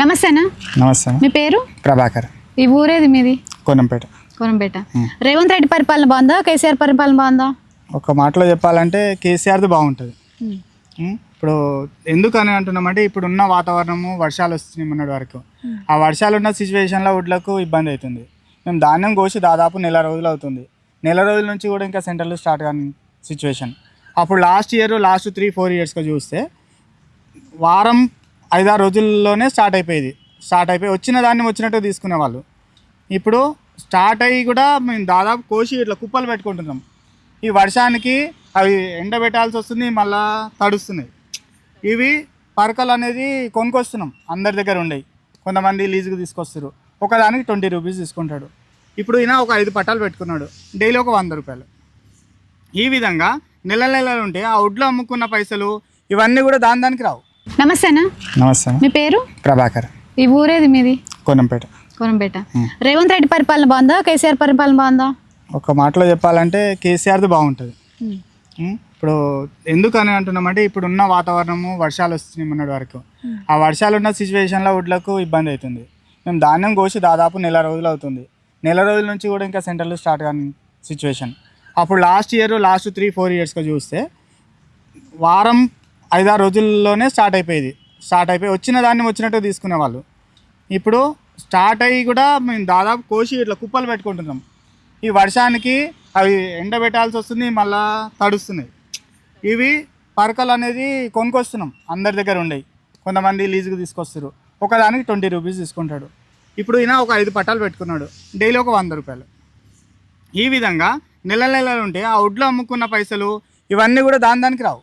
నమస్తే అన్న. నమస్తే. మీ పేరు? ప్రభాకర్. ఈ ఊరేది మీది? కోనంపేట. కోనంపేట. రేవంత్ రెడ్డి పరిపాలన బాగుందా, కేసీఆర్ పరిపాలన బాగుందా? ఒక మాటలో చెప్పాలంటే కేసీఆర్ది బాగుంటుంది. ఇప్పుడు ఎందుకని అంటున్నామంటే ఇప్పుడున్న వాతావరణము వర్షాలు వస్తున్నాయి మొన్నటి వరకు. ఆ వర్షాలు ఉన్న సిచ్యువేషన్లో వుడ్లకు ఇబ్బంది అవుతుంది. మేము ధాన్యం కోసి దాదాపు నెల రోజులు అవుతుంది. నెల రోజుల నుంచి కూడా ఇంకా సెంటర్లు స్టార్ట్ కాని సిచ్యువేషన్. అప్పుడు లాస్ట్ 3-4 ఇయర్స్గా చూస్తే వారం 5-6 రోజుల్లోనే స్టార్ట్ అయిపోయి వచ్చిన దాన్ని వచ్చినట్టు తీసుకునేవాళ్ళు. ఇప్పుడు స్టార్ట్ అయ్యి కూడా మేము దాదాపు కోసి ఇట్లా కుప్పలు పెట్టుకుంటున్నాం. ఈ వర్షానికి అవి ఎండబెట్టాల్సి వస్తుంది, మళ్ళా తడుస్తున్నాయి. ఇవి పరకలు అనేది కొనుక్కొస్తున్నాం, అందరి దగ్గర ఉండేవి. కొంతమంది లీజుకు తీసుకొస్తారు, ఒకదానికి 20 రూపీస్ తీసుకుంటాడు. ఇప్పుడు ఈయన ఒక 5 పట్టాలు పెట్టుకున్నాడు, డైలీ ఒక 100 రూపాయలు. ఈ విధంగా నెలలు ఉంటే ఆ వడ్లు అమ్ముకున్న పైసలు ఇవన్నీ కూడా దానికి రావు. నమస్తే అన్న. నమస్తే. మీ పేరు? ప్రభాకర్. ఈ ఊరేది మీది? కోనంపేట. కోనంపేట. రేవంత్ రెడ్డి పరిపాలన బాగుందా, కేసీఆర్ పరిపాలన బాగుందా? ఒక మాటలో చెప్పాలంటే కేసీఆర్ది బాగుంటుంది. ఇప్పుడు ఎందుకని అంటున్నామంటే ఇప్పుడున్న వాతావరణము వర్షాలు వస్తున్నాయి మొన్నటి వరకు. ఆ వర్షాలు ఉన్న సిచ్యువేషన్లో వుడ్లకు ఇబ్బంది అవుతుంది. మేము ధాన్యం కోసి దాదాపు నెల రోజులు అవుతుంది. నెల రోజుల నుంచి కూడా ఇంకా సెంటర్లు స్టార్ట్ కాని సిచ్యువేషన్. అప్పుడు లాస్ట్ 3-4 ఇయర్స్గా చూస్తే వారం 5-6 రోజుల్లోనే స్టార్ట్ అయిపోయి వచ్చిన దాన్ని వచ్చినట్టు తీసుకునేవాళ్ళు. ఇప్పుడు స్టార్ట్ అయ్యి కూడా మేము దాదాపు కోసి ఇట్లా కుప్పలు పెట్టుకుంటున్నాం. ఈ వర్షానికి అవి ఎండబెట్టాల్సి వస్తుంది, మళ్ళా తడుస్తున్నాయి. ఇవి పరకలు అనేది కొనుక్కొస్తున్నాం, అందరి దగ్గర ఉండేవి. కొంతమంది లీజుకు తీసుకొస్తారు, ఒకదానికి 20 రూపీస్ తీసుకుంటాడు. ఇప్పుడు ఈయన ఒక 5 పట్టాలు పెట్టుకున్నాడు, డైలీ ఒక 100 రూపాయలు. ఈ విధంగా నెలలు ఉంటే ఆ వడ్లు అమ్ముకున్న పైసలు ఇవన్నీ కూడా దానికి రావు.